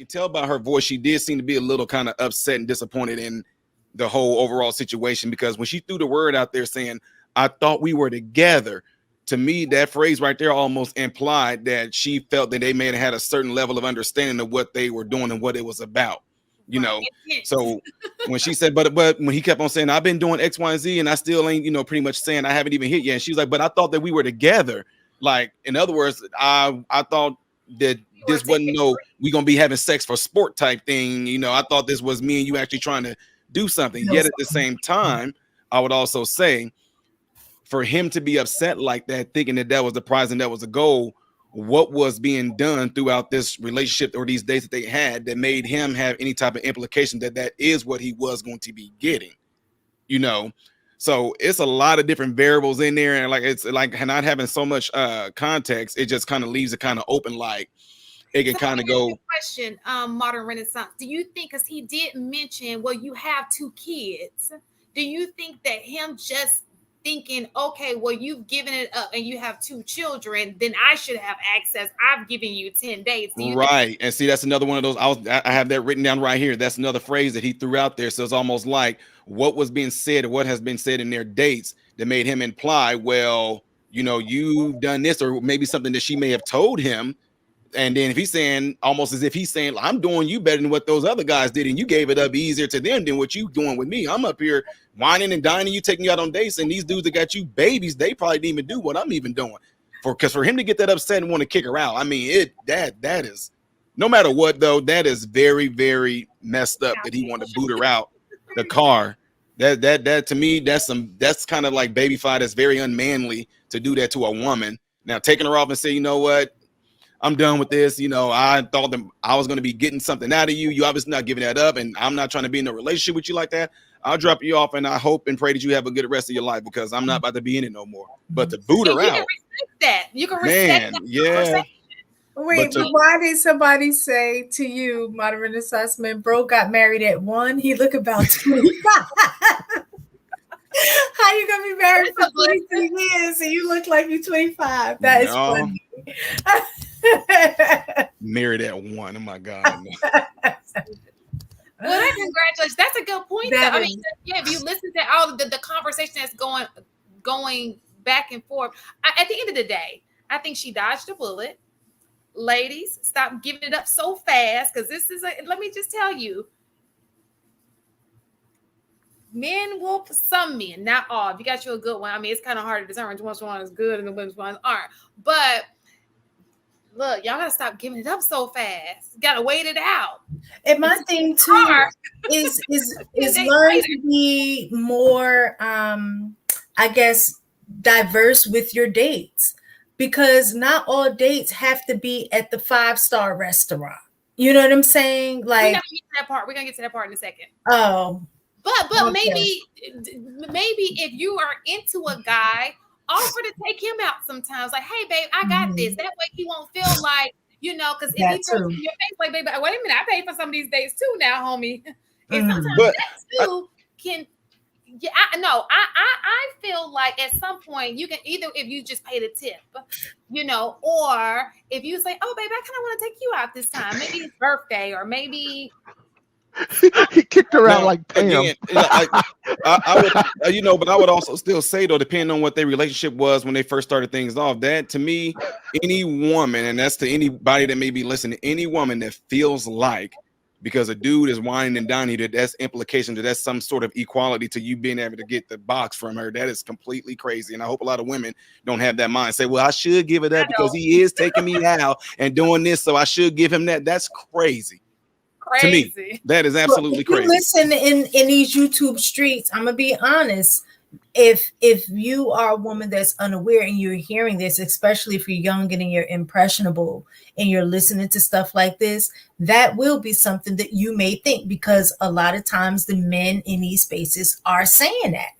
can tell by her voice, she did seem to be a little kind of upset and disappointed in the whole overall situation, because when she threw the word out there saying, I thought we were together, to me, that phrase right there almost implied that she felt that they may have had a certain level of understanding of what they were doing and what it was about, you know. So when she said, but when he kept on saying, I've been doing X, Y, and Z, and I still ain't, you know, pretty much saying I haven't even hit yet. And she was like, but I thought that we were together. Like, in other words, I thought that this wasn't we gonna be having sex for sport type thing. You know, I thought this was me and you actually trying to do something. Yet at the same time, I would also say, for him to be upset like that, thinking that that was the prize and that was the goal, what was being done throughout this relationship or these days that they had that made him have any type of implication that that is what he was going to be getting, you know? So it's a lot of different variables in there, and like it's like not having so much context, it just kind of leaves it kind of open, like it can kind of go. Question, Modern Renaissance. Do you think, because he did mention, well, you have 2 kids, do you think that him just thinking, okay, well, you've given it up and you have 2 children, then I should have access. I've given you 10 days. Right. And see, that's another one of those. I have that written down right here. That's another phrase that he threw out there. So it's almost like what was being said or what has been said in their dates that made him imply, well, you know, you've done this, or maybe something that she may have told him. And then if he's saying, almost as if he's saying, I'm doing you better than what those other guys did, and you gave it up easier to them than what you doing with me. I'm up here whining and dining, you taking you out on dates, and these dudes that got you babies, they probably didn't even do what I'm even doing. Because for him to get that upset and want to kick her out, I mean, that is, no matter what though, that is very, very messed up that he wanted to boot her out the car. That to me, that's kind of like baby fight. That's very unmanly to do that to a woman. Now taking her off and say, you know what, I'm done with this. You know, I thought that I was going to be getting something out of you. You obviously not giving that up, and I'm not trying to be in a relationship with you like that. I'll drop you off, and I hope and pray that you have a good rest of your life, because I'm not about to be in it no more. But to boot her out, that you can respect that. Yeah. Wait, but why did somebody say to you, Modern Assessment, bro got married at 1? He look about 25. How you gonna be married for 23 years and you look like you're 25? That is funny. Married at 1. Oh my God. Well, congratulations. That's a good point. I mean, yeah, if you listen to all the conversation that's going back and forth, at the end of the day, I think she dodged a bullet. Ladies, stop giving it up so fast, because this is let me just tell you, men will, some men, not all. If you got you a good one, I mean, it's kind of hard to determine which one is good and which ones aren't. But look, y'all gotta stop giving it up so fast. You gotta wait it out. And my thing too is learn to be more, I guess, diverse with your dates, because not all dates have to be at the 5-star restaurant. You know what I'm saying? Like, we're gonna get to that part in a second. Oh. But okay. maybe if you are into a guy, offer to take him out sometimes. Like, hey, babe, I got this. That way he won't feel like, you know, because if he throws in your face, like, baby, wait a minute, I paid for some of these days too now, homie. And sometimes that too can. Yeah, I feel like at some point you can either, if you just pay the tip, you know, or if you say, oh, babe, I kind of want to take you out this time. Maybe it's birthday, or maybe. He kicked her out like Pam. Again, I would, you know, but I would also still say though, depending on what their relationship was when they first started things off, that to me, any woman, and that's to anybody that may be listening, any woman that feels like because a dude is whining and dining, that's implication that that's some sort of equality to you being able to get the box from her. That is completely crazy. And I hope a lot of women don't have that mind. Say, well, I should give it up because he is taking me out and doing this, so I should give him that. That's crazy. To me, that is absolutely crazy. Listen, in these YouTube streets, I'm gonna be honest. If you are a woman that's unaware and you're hearing this, especially if you're young and you're impressionable and you're listening to stuff like this, that will be something that you may think, because a lot of times the men in these spaces are saying that.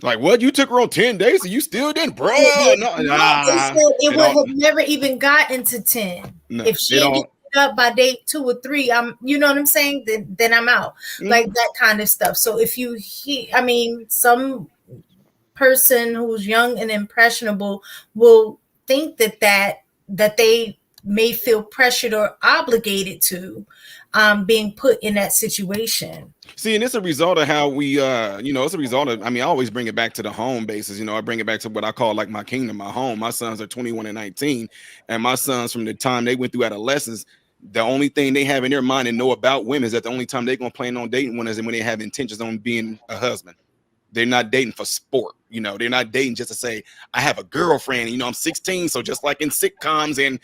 Like, what? You took her on 10 days and you still didn't, bro? It would have never even gotten to 10 if she didn't up by date 2 or 3. You know what I'm saying? Then I'm out. Like that kind of stuff. So if you some person who's young and impressionable will think that they may feel pressured or obligated to being put in that situation. See, and it's a result of how we, it's a result of, I mean, I always bring it back to the home basis. I bring it back to what I call like my kingdom, my home. My sons are 21 and 19. And my sons, from the time they went through adolescence, the only thing they have in their mind and know about women is that the only time they're going to plan on dating one is when they have intentions on being a husband. They're not dating for sport. They're not dating just to say, I have a girlfriend. I'm 16. So just like in sitcoms and,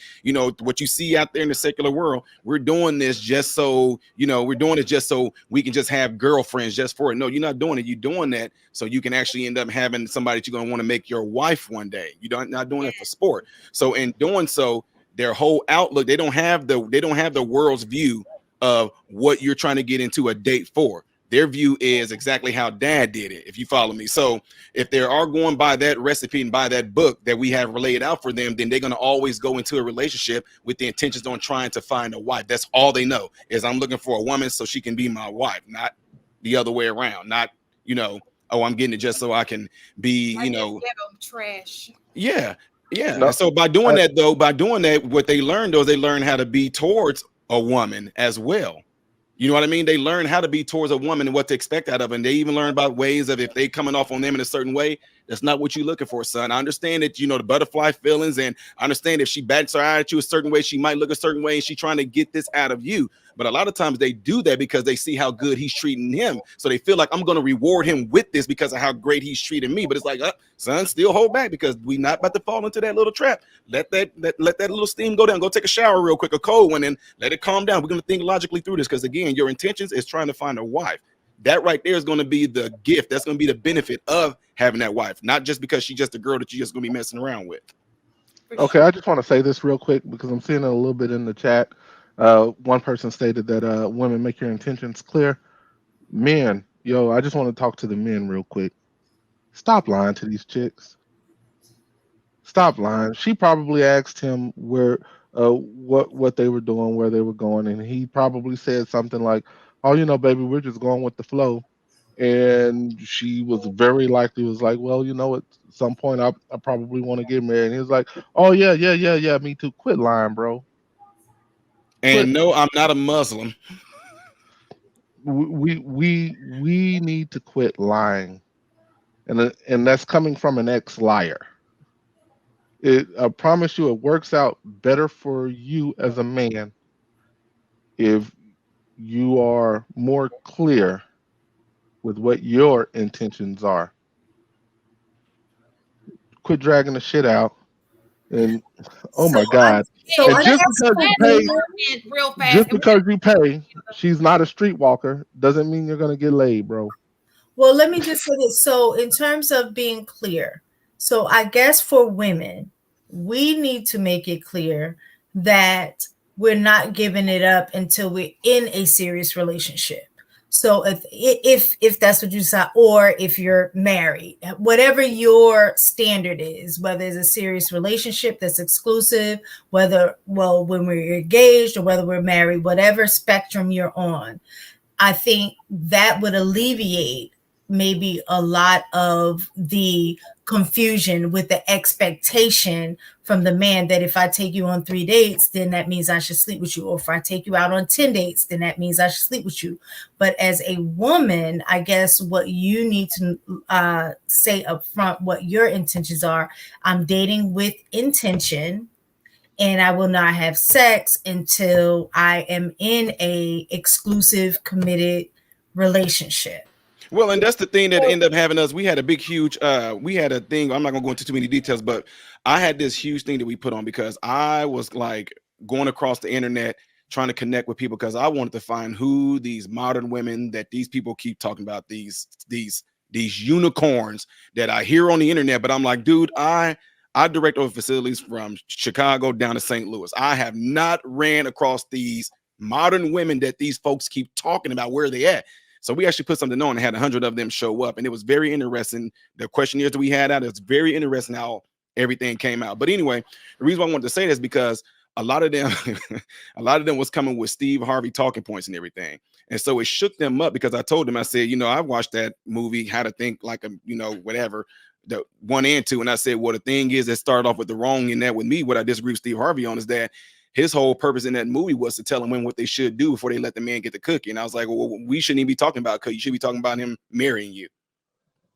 what you see out there in the secular world, we're doing this just so, we can just have girlfriends just for it. No, you're not doing it. You're doing that so you can actually end up having somebody that you're going to want to make your wife one day. You're not doing it for sport. So in doing so, their whole outlook, they don't have the world's view of what you're trying to get into a date for. Their view is exactly how dad did it, if you follow me. So if they are going by that recipe and by that book that we have relayed out for them, then they're going to always go into a relationship with the intentions on trying to find a wife. That's all they know is I'm looking for a woman so she can be my wife, not the other way around. Not, I'm getting it just so I can be, trash. Yeah. Yeah. No, so by doing that, what they learned is they learn how to be towards a woman as well. You know what I mean? They learn how to be towards a woman and what to expect out of her. And they even learn about ways of if they coming off on them in a certain way, that's not what you're looking for, son. I understand that, the butterfly feelings, and I understand if she bats her eye at you a certain way, she might look a certain way and she's trying to get this out of you. But a lot of times they do that because they see how good he's treating him. So they feel like I'm going to reward him with this because of how great he's treating me. But it's like, son, still hold back because we not about to fall into that little trap. Let that little steam go down. Go take a shower real quick, a cold one, and let it calm down. We're going to think logically through this because, again, your intentions is trying to find a wife. That right there is going to be the gift. That's going to be the benefit of having that wife, not just because she's just a girl that you're just going to be messing around with. Okay, I just want to say this real quick because I'm seeing it a little bit in the chat. One person stated that women, make your intentions clear. Men, I just want to talk to the men real quick. Stop lying to these chicks. Stop lying. She probably asked him where, what they were doing, where they were going, and he probably said something like, "Oh, baby, we're just going with the flow." And she was very likely was like, "Well, at some point I probably want to get married." And he was like, "Oh yeah, me too." Quit lying, bro. And no, I'm not a Muslim. We need to quit lying, and that's coming from an ex-liar. I promise you, it works out better for you as a man if you are more clear with what your intentions are. Quit dragging the shit out. And oh my God! And just because you pay, she's not a streetwalker. Doesn't mean you're gonna get laid, bro. Well, let me just say this. So, in terms of being clear, so I guess for women, we need to make it clear that we're not giving it up until we're in a serious relationship. So if that's what you decide, or if you're married, whatever your standard is, whether it's a serious relationship that's exclusive, when we're engaged or whether we're married, whatever spectrum you're on, I think that would alleviate maybe a lot of the confusion with the expectation from the man that if I take you on 3 dates, then that means I should sleep with you. Or if I take you out on 10 dates, then that means I should sleep with you. But as a woman, I guess what you need to say up front, what your intentions are. I'm dating with intention, and I will not have sex until I am in a exclusive, committed relationship. Well, and that's the thing that ended up having us. We had a we had a thing. I'm not going to go into too many details, but I had this huge thing that we put on because I was like going across the internet trying to connect with people because I wanted to find who these modern women that these people keep talking about, these unicorns that I hear on the internet. But I'm like, dude, I direct over facilities from Chicago down to St. Louis. I have not ran across these modern women that these folks keep talking about where they at. So we actually put something on and had 100 of them show up. And it was very interesting. The questionnaires that we had out, it's very interesting how everything came out. But anyway, the reason why I wanted to say this is because a lot of them was coming with Steve Harvey talking points and everything. And so it shook them up because I told them, I said, I watched that movie, How to Think Like a, whatever, the 1 and 2. And I said, well, the thing is that started off with the wrong in that with me. What I disagree with Steve Harvey on is that his whole purpose in that movie was to tell them women what they should do before they let the man get the cookie. And I was like, well, we shouldn't even be talking about cookie. You should be talking about him marrying you.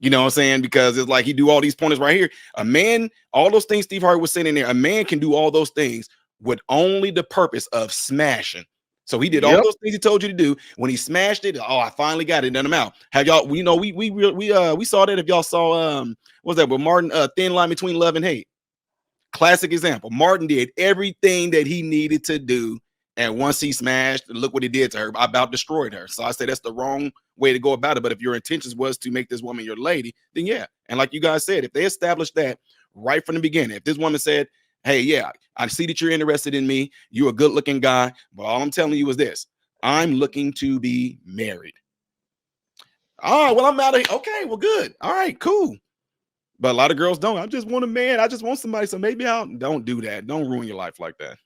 You know what I'm saying? Because it's like he do all these pointers right here. A man, all those things Steve Harvey was saying in there, a man can do all those things with only the purpose of smashing. So he did all those things he told you to do. When he smashed it, oh, I finally got it. Done him out. Have y'all? You know, we saw that. If y'all saw, what was that with Martin? Thin Line Between Love and Hate. Classic example. Martin did everything that he needed to do, and once he smashed, look what he did to her. I about destroyed her. So I say that's the wrong way to go about it. But if your intentions was to make this woman your lady, then yeah. And like you guys said, if they established that right from the beginning, if this woman said, hey, yeah, I see that you're interested in me. You're a good looking guy. But all I'm telling you is this. I'm looking to be married. Oh, well, I'm out of here. Okay, well, good. All right, cool. But a lot of girls don't. I just want a man. I just want somebody. So maybe don't do that. Don't ruin your life like that.